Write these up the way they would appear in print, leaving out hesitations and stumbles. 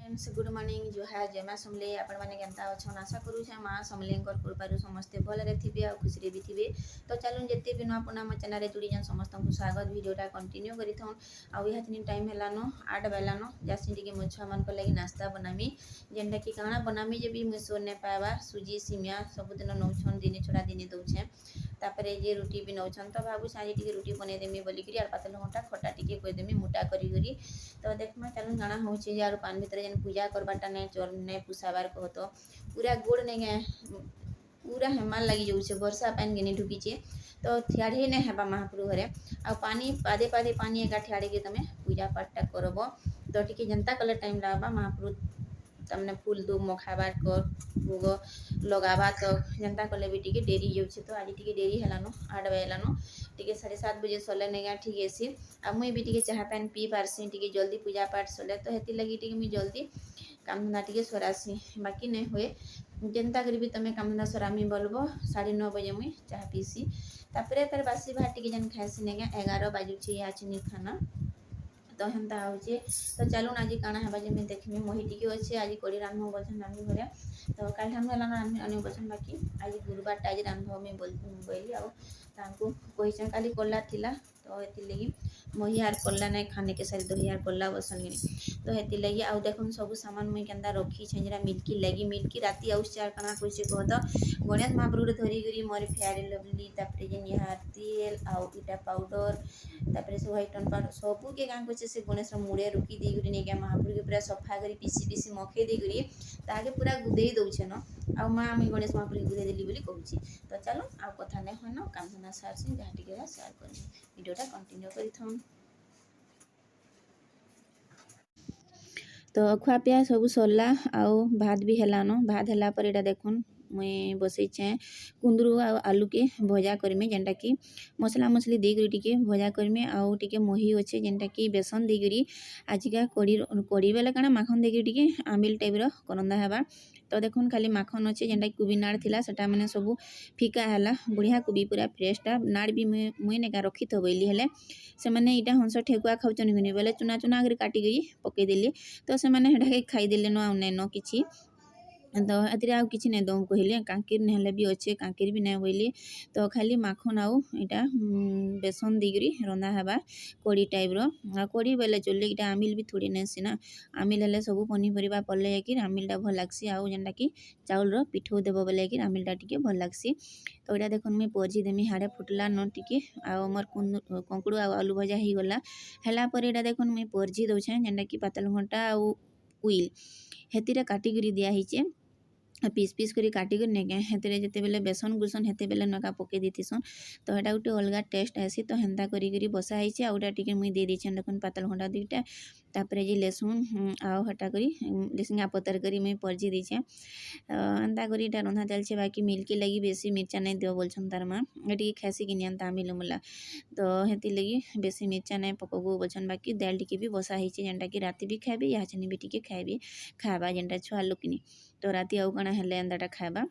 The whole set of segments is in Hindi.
फ्रेंड्स गुड मॉर्निंग जुहार जय माँ समले आपण मैंने केन्ता अच्छन आशा करूँ माँ समलेंकर कृपारू समस्ते भलरे थे आ खुशी भी थे। तो चलूँ जिते भी नुआ पुना मो चैनल जुड़ी जान समस्त को स्वागत वीडियोटा कंटिन्यू करी आउ यहाँ टाइम है 8 बेलान जासी टी मो छुआ मान लगे नास्ता बनामी जेनटा कि काଣା बनामी जे भी मुझे सोर नहीं पावा सुजी सिमिया सबुदिन नौछन दिने छड़ा दिने दौचे तापर ये रुटी भी नौछन तो भावुँ आज टी रुटी बनईदेमी बोलिकी आर पातल घंटा खटा टी करदेमी मोटा करी तो देखमा चलूँ काଣା हो यार पान भितर जेन पूजा करवाटा नहीं चोर नहीं पुषाबार कह तो पूरा गोड़ नहीं गए पूरा हेमाल लगी जाऊे वर्षा पानी गिनी ढुकीचे तो ठियाड़ी नहीं हेबा महाप्रभु घरे आ पानी पादे पादे पानी एका ठियाड़ी के तुम पूजा पाठटा करब तो टी जनता कले टाइम लगवा महाप्रभु तमने फूल दूब मखाबार कर भोग लगावा तो जनता कले भी टी डेरी जाऊे तो आज टी डेरी हेलानो 8 बजलानो टी 7:30 बजे सले नहीं ठीक है आ मुई भी टी चाह पानी पी पारसी टी जल्दी पूजा पाठ सले तो हेती लगी टी मुई जल्दी काम धंदा टी सरासी बाकी नहीं हुए जेनता करी भी तुम काम धंदा सरामी बोलबो 9:30 बजे मुई चाह पीसी तापर फिर बासी भात टी जेन खाएसी नहीं 11 बाजुचे आचनी खाना तो हेन्ता हो तो चलून आज काଣା हेबा जे मैं देखमी मोही टी अच्छे आज कड़ी रांधब बोलछन रांधी घरे तो काल ठान गला रांधी बोलछन बाकी आज गुरुवार आज रांधब मैं बोली आको कहीचन काली कला थिला तो ये लगी मोही यार कला नहीं खाने के सारी दही यार कला बसन तो ये लगी आउ देखुन सब सामान मुई केन्ता रखी छेजरा मिल्की लगी मिल्की राति आउस चार काना कैसे कह तो गणेश महाप्रभु धरिकी मोर फेयर लवली तापर जेन यहाँ तेल आउ इटा पाउडर तापर से व्हाइट टन पाउडर सबू के गाँ कैसे से गणेश मुड़े रुकी देकर नहीं क्या महाप्रभु के पूरा सफा कर पीसी पीसी मखे देकर ताके पूरा गुदे दौचे न आ माँ आम गणेश महाप्रभु गुदे देली बोली कहूँ तो चलो आ कथा नहीं हुए न काम धंदा सारसी जहाँ टी सेयार कर वीडियोटा कंटिन्यू कर तो खुआपिया सब सरला आउ भात भी हेलान भात हेला पर एटा देखुन मुई बसईचे कुंदरू आलू के भजा करमी जेनटा कि मसला मसली देकर टिके भजा करमी आउ टिके मोही अच्छे जेनटा कि बेसन देकर आजिका कड़ी बेले काना माखन देकर टिके आमिल टाइप रो करंदा हेबा तो देखुन खाली माखन अच्छे जेनटा कि कुबी नाड़ थिला सेटा माने सब फिका हैला बढ़िया कुबी पूरा फ्रेशटा नाड़ भी मुई नेका रखी तो बोली हेले से मैंने इटा हंस ठेकुआ खाऊचन कि बोले चुना चुना कर काटिकी पकईदेली तो से मैंने हेटा खाईदेले न आउ नाइन किछि तो ए आउ किसी नहीं दम कहले कांकिर नहीं भी अच्छे कांकिर भी नहीं बोली तो खाली माखन आउ इटा बेसन देकर रंधा हेबा कड़ी टाइप रो कड़ी बेले चलले इटा आमिल भी थोड़ी नहीं सीना आमिल हेले सब पनीपरिया पड़ले कि आमिलटा भल लगसी आउ जेनटा कि चाउल पिठो देव बोले कि आमिलटा टिके भल लगसी तो यहाँ देखुन मुझे परजी देमी हाड़े फुटला न टिके आमर कंकुड़ू आलू भजा हो गला है यहाँ देखुन मुझे परजी दौचे जेनटा कि पातल घंटा आउ उइल हेती काटिकी दिखाई पीस पीस करी काटिक नहीं जिते बेले बेसन गुलसन हेते बेले नका पकई देतीसन तो यहाँ गोटे अलग टेस्ट आसी तो हेन्ता करी बसा है आउटा टी मुई दे देछे देखुन पातल घंटा दुईटा तापर जी लेसुन आउ हटा करी लिसिंगा पतर करी मुई परजी देछे एंता करी रंधा चलछे बाकी मिल्की लगी बेसी मिर्चा नहीं दियो बोलछन तार माँ टी खासी कि नहीं आमिल मुला तो हेती लगी बेसी मिर्चा नहीं पकबो बोलछन बाकी दाल टी भी बसा है जेनटा कि राति भी खाइबे या चनी भी टी खाइबे खावा जेनटा छुआ लोकनी तो राति आउ काଣା हेले एंताटा खाइबा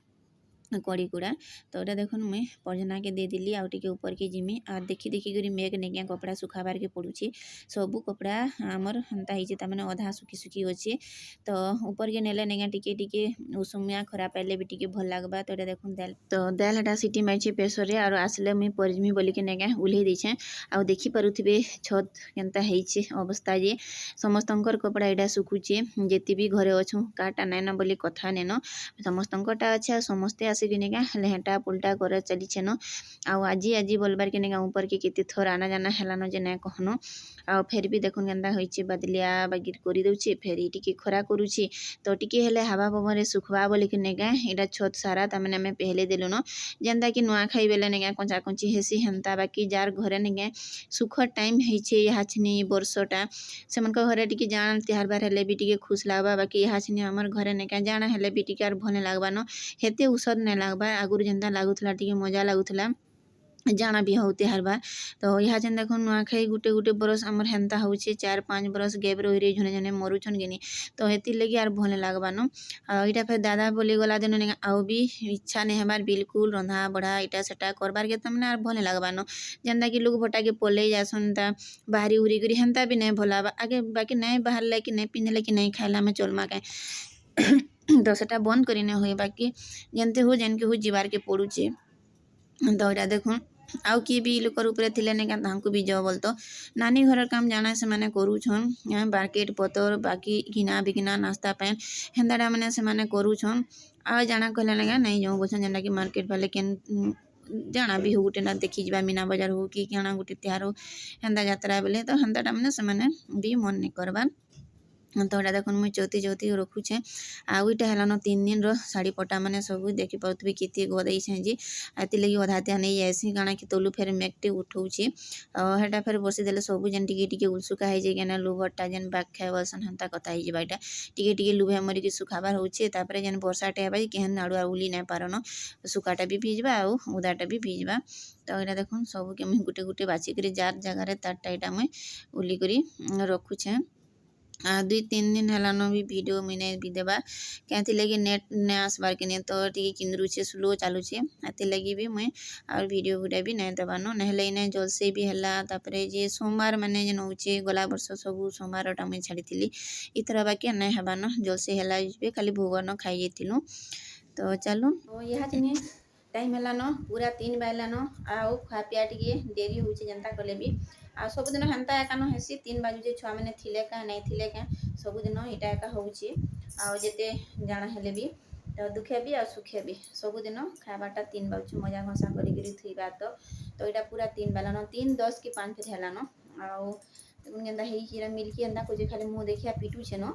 कड़ी गुड़ा तो यहाँ देखुन मुई पर्जना के दे दिली आउ टिके ऊपर के जिमी आ देखी देखी करी मेघ नहीं कपड़ा सुखाबार के पड़ुची सबू कपड़ा आमर हेन्ता ही मैंने अधा सुखी सुखी अच्छे तो ऊपर के नेले नहीं टिके टिके उषुमिया खराब पाइले भी टिके भल लगवा तो यहाँ देखुन दाल तो दाल हटा सीटी मारी प्रेसर और आसले मुई परजमी बोलिक नहीं उल्हे देछे आउ देखी पारुथिबे छत केनता हेइछे अवस्था जे समस्तंकर कपड़ा एटा सुखुचे जेती भी घरे अच्छु काटा नाइन बोली कथा नेन समस्तंकटा अच्छे समस्ते आसिक लेहेटा पुलटा कर चली न आज बोलबार के नेगा ऊपर के केते थर आना जाना हेलान जे ना कहनो आ फेर भी देखुन केन्ता होइछे बादलिया बागिर करी दउछे फेर टिके खरा करूछे तो टिके हेले हवा पवन रे सुखबा बोली के नेगा एटा छत सारा तमने हमें पहले देलु न जेनता कि नुआ खाई बेले नेगा कंचा कंची हेसी हेन्ता बाकी जार घरे नेगा सुख टाइम हेइछे यहाँ छिनी वर्षटा सेमन घरे टिके जान तिहार बार हेले भी टिके खुश लागबा बाकी यहाँ छिनी हमर घरे नेगा जाना हेले भी टिके आर भले लागबा न हेते उसद नहीं लगवा आगुरी जेनता लगुला टी मजा लगुला जाना भी हो तिहार बा तो यहाँ जेन देखो नुआखाई गुटे गुटे बरस आमर हेन्ता होचे 4-5 बरस गैप रही झने झने मरुछन गिनी तो हेतिर लगी आर भल लागबा न इटा फिर दादा बोली गला दिन ने आउ भी इच्छा नहीं हमार बिल्कुल रंधा बढ़ा इटा सेटा करबार के तमने आर भल लागबा न जेनता कि लोग भटा के पले जासन ता बाहरी उरी करी हेन्ता भी नहीं भला आगे बाकी नहीं बाहर लेके नहीं पिंधले कि नहीं खाइला में चलमा के तो सेटा बंद करी नहीं हुए बाकी जेनते हो जेनके हो जीवार के पड़ुचे तो इटा देखुन आउ किए भी लोकर उपरे थिले ने तांको भी जाओ बोलतो नानी घर काम जाना से माने करूछन मार्केट पतर बाकी किना बिकिना नास्ता पैन हेंदाडा माने से माने करूछन आ जाना कहले ने नहीं जाऊ बोलछन जेना कि मार्केट वाले केन जाना भी हो गुटे ना देखी जबा मीना बाजार हो कि काना गुटे त्यार हो हेंदा यात्रा बेले तो हेंदाडा माने से माने भी मन नहीं करबार तो एटा देखो मुझे चौथी चौथी रखुचे आईटा है 3 दिन री पटा मैंने सब देखी पारे केते गदे जी आती लगे अधातिया नहीं जाएसी काଣା कि तलु फेर मेकटे उठाऊे हेटा फेर बसीदे सब जेन टी उलसुका हो जाए लुभटा जेन बाग खाए बसन हेन्ता कथा होटा टी लुभे मरिक सुखाबार होचे जेन वर्षाटे है केहन आड़ुआ उली नहीं पारन सुखाटा भी भिजवा आउ उदाटा भी भिजवा तो यहाँ देख सब के मुझे गुटे गुटे बाचिक जार जगार तारटा यहाँ मुझे उलिकी रखुचे 2-3 दिन हेलान भी वीडियो मैंने भी देबा क्या लगी नेट नहीं आसबार के तो टी किंद्रुचे स्लो चलुचे आती लगी भी मुझे और वीडियो वीडियो भी नहीं देवान नहले इन्हें जलसे भी है जे सोमवार मैंने जेन होचे गला वर्ष सब सोमवारटा मुझे छाड़ी इथर बाकी नहीं हेबान जलसे है खाली भोग न खाई जाइलु तो चलो तो यहाँ जिन टाइम हेलान पूरा 3 बाजलान आउ खा पिया टे डेरी होचे जनता कले भी आ सबुदिन हेन्ता एका न हेसी 3 बाजुचे छुआ मैंने थिले क्या नहीं थिले क्या सबुदिन इटा एका होचे आ जेते जाना हेले भी तो दुखे भी आ सुखे भी सबुदिन खाबाटा 3 बाजुचे मजा घसा करी थुइबा तो इटा पूरा 3 बालान 3-10 कि 5 फिर हेलान आउ जेनता हे मिल्की एंता खोजे खाली मुँह देखिया पिटुचे न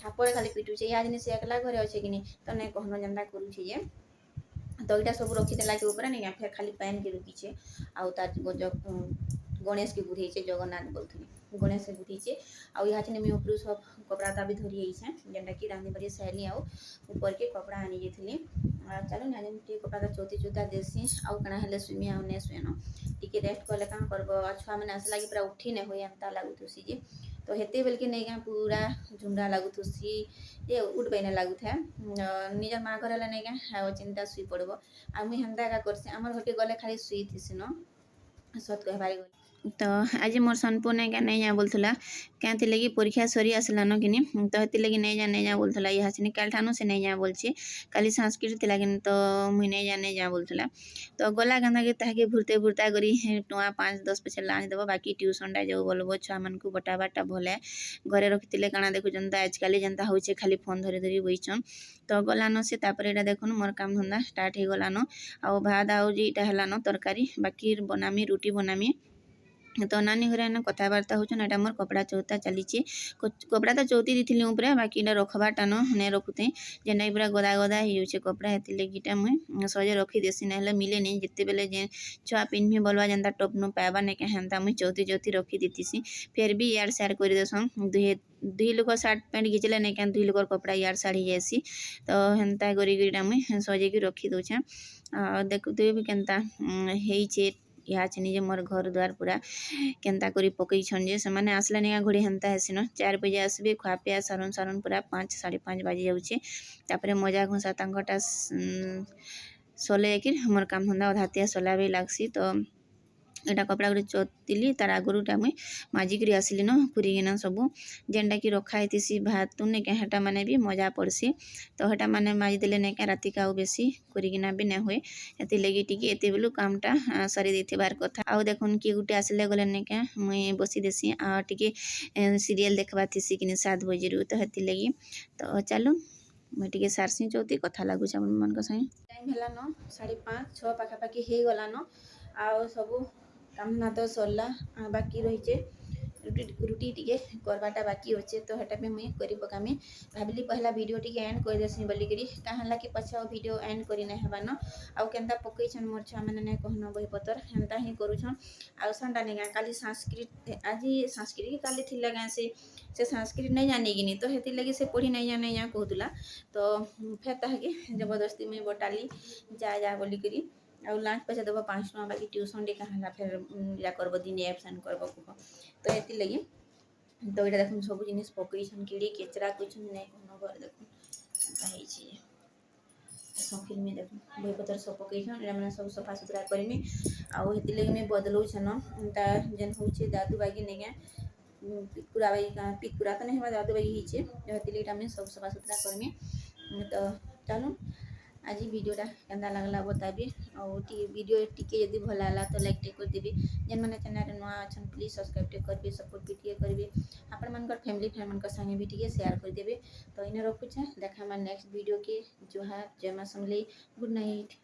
थापड़े खाली पिटुचे या जिनिस एकला घरे अच्छे कि नहीं तो नहीं कहन जेनता करुचे जे तो इटा सब रखीदेला के ऊपर नहीं फिर खाली पैन के रुकीचे आउ तार गणेश के बुझे जगन्नाथ बोलते गणेश के बुझे आउ यहाँ से मुझे ऊपर सब कपड़ा भी धरी जाइए जेनटा कि रांधि बाड़ी सारी आउ ऊपर के कपड़ा आनी जाइए चलो ना टे कपड़ा चौथी चौथा देसी आउ कଣା हेले सुमी आउ नहीं सुएन टी रेस्ट कले क्या करब छुआ मैंने आसला कि पूरा उठी नहीं हुए एंता लगुसी जे तो हेते बेल के नहीं क्या पूरा झुंडा लगुसी ये उठ बैने लगुए निज माँ घर नहीं क्या चिंता शुई पड़ब आ मुझे हेन्ता एका करसी आमर घर के गले खाली शुई थी न सत कहबार गली तो आज मोर सनपुर नहीं क्या नहीं जा बोलूला क्या लगी परीक्षा सरी आसलान कि तो हेती लगी नहीं जा बोलूला यहाँ से काल ठानु से नहीं जा बोलची काली संस्कृत थी कि तो मुई नहीं जा बोलूला तो गला गंदा के ताके भूरते भूरता करी टुआ 5-10 पैसा लाणी देव बाकी ट्यूशनटा जो बोलब छुआ मान को बटाबारटा भले घरे रखी काଣା देखुन आजकल जनता हो खाली फोन धरी धरी बहीचन तो गलान से यहाँ देखुन मोर काम धंदा स्टार्ट हो गलान आउ भात आउ जीटा हेलान तरकारी बाकी बनामी रुटी बनामी तो नानी घर एने कथबार्ता होचन एटा मोर कपड़ा चौथा चली कपड़ा तो चौथी दी ऊपर बाकी इटा रखबाटा नहीं रखुते जेनटा पूरा गदा गदा हो कपड़ा हेती लगिटा मुझे सजे रखी देसी ना मिले नहीं जिते बेले जे छुआ पिन्ही बोलवा जेनता टप न पाइबा नहीं क्या हेन्ता मुझे चौथी चौथी रखी देती फिर भी यार सार कर देसन दुई लोग सार्ट पैंट घिचले नहीं क्या 2 लोग कपड़ा यार साड़ी जासी तो हेन्ता कर मुझे सजे रखी दूचे देखुए भी केन्ता है यहाँ से निजे मोर घर द्वार पूरा केन्ता करी पकईछन जे से आसला नहीं घड़ी हेन्ता हेसिन 4 बजे आसबे खुआ पिया सारन सारन पूरा 5-5:30 बाजी जाऊे मजा घसा तांकटा सले कि मोर काम धंदा अधातिया सला भी लागसी तो एटा कपड़ा गुटे चोतिली तार आगुटा मुई माजिक आसली न खुरीकिना सबू जेनटा कि रखा होती भात तुने क्या हेटा माने भी मजा पड़सी तो हेटा माने माजिदेले नहीं क्या राति का बेसी खुरीकिना भी नहीं हुए ये लगी टी एत बेलू कामटा सारी देथिबार कथा आउ देखुन किए गुटे आसले गले नहीं क्या मुई बसी देसी आ टी सीरियल देखबा थी कि 7 बजे तो हेती लगी तो चलो मुझे सारसी चौथी कथा लगुच मन संगे टाइम है 5:30-6 पाखापाखि हो गलान आउ सबू कामना तो सरला बाकी रही रुटी टी करवाटा बाकी अच्छे तो हेटा भी मुझे कर पकामी भाविली पहला वीडियो टी एंड कर देसी बोलिकी कहाँ कि पछा वीडियो एंड कर नहीं हेबान आउ केन्ता पकईछन मोर छुआ मैंने नहीं कहन बही पतर हेन्ता ही करूछन आउ संटा नहीं काली संस्कृत आज संस्कृत काली थी गाँ से संस्कृत नहीं जानी कि तो हेती लगी से पढ़ी नहीं जाने कहूला तो फिर ताकि जबरदस्ती मुझे बटाली जा बोलिकी ଆଉ ଲାଞ୍ଚ ପଇସା ଦେବ 5 ଟଙ୍କା ବାକି ଟ୍ୟୁସନ୍ଟେ କାଁ ହେଲା ଫେର୍ ଇଟା କରବ ଦିନେ ଆବସେଣ୍ଟ କରବ କୁହ ତ ଏଥିର୍ଲାଗି ତ ଏଇଟା ଦେଖୁନ୍ ସବୁ ଜିନିଷ୍ ପକେଇଛନ୍ କିଡ଼ି କେଚରା କରିଛନ୍ ନାଇଁ କନ ଘରେ ଦେଖୁନ୍ ଏନ୍ତା ହେଇଛେ ସଫିଲ୍ମି ଦେଖୁନ୍ ବହିପତ୍ର ସବୁ ପକେଇଛନ୍ ଏଇଟା ମାନେ ସବୁ ସଫା ସୁତରା କରିମି ଆଉ ହେଥିର୍ଲାଗି ମୁଇଁ ବଦଲଉଛେନ ଏନ୍ତା ଯେନ୍ ହଉଛେ ଦାଦୁ ବାଗି ନେଇକେଁ ପିକୁରା ବାଗି ପିକୁରା ତ ନାଇଁ ହେବା ଦାଦୁ ବାଗି ହେଇଛେ ହେଥିର୍ଲାଗି ଇଟା ମୁଇଁ ସବୁ ସଫା ସୁତରା କର୍ମି ତ ଚାଲୁନ୍ ଆଜି ଭିଡ଼ିଓଟା କେନ୍ତା ଲାଗ୍ଲା ବତାବି ଆଉ ଟିକେ ଭିଡ଼ିଓ ଟିକେ ଯଦି ଭଲ୍ ଲାଗଲା ତ ଲାଇକ୍ ଟିକେ କରିଦେବେ ଯେନ୍ମାନେ ଚ୍ୟାନେଲ୍ରେ ନୂଆ ଅଛନ୍ ପ୍ଲିଜ୍ ସବସ୍କ୍ରାଇବ୍ ଟିକେ କରିବେ ସପୋର୍ଟ ବି ଟିକେ କରିବେ ଆପଣମାନଙ୍କର ଫ୍ୟାମିଲି ଫ୍ରେଣ୍ଡମାନଙ୍କ ସାଙ୍ଗେ ବି ଟିକେ ସେୟାର କରିଦେବେ ତ ଇନେ ରଖୁଛେଁ ଦେଖାମା ନେକ୍ସଟ ଭିଡ଼ିଓ के जोहार जय मां समलेई गुड नाइट।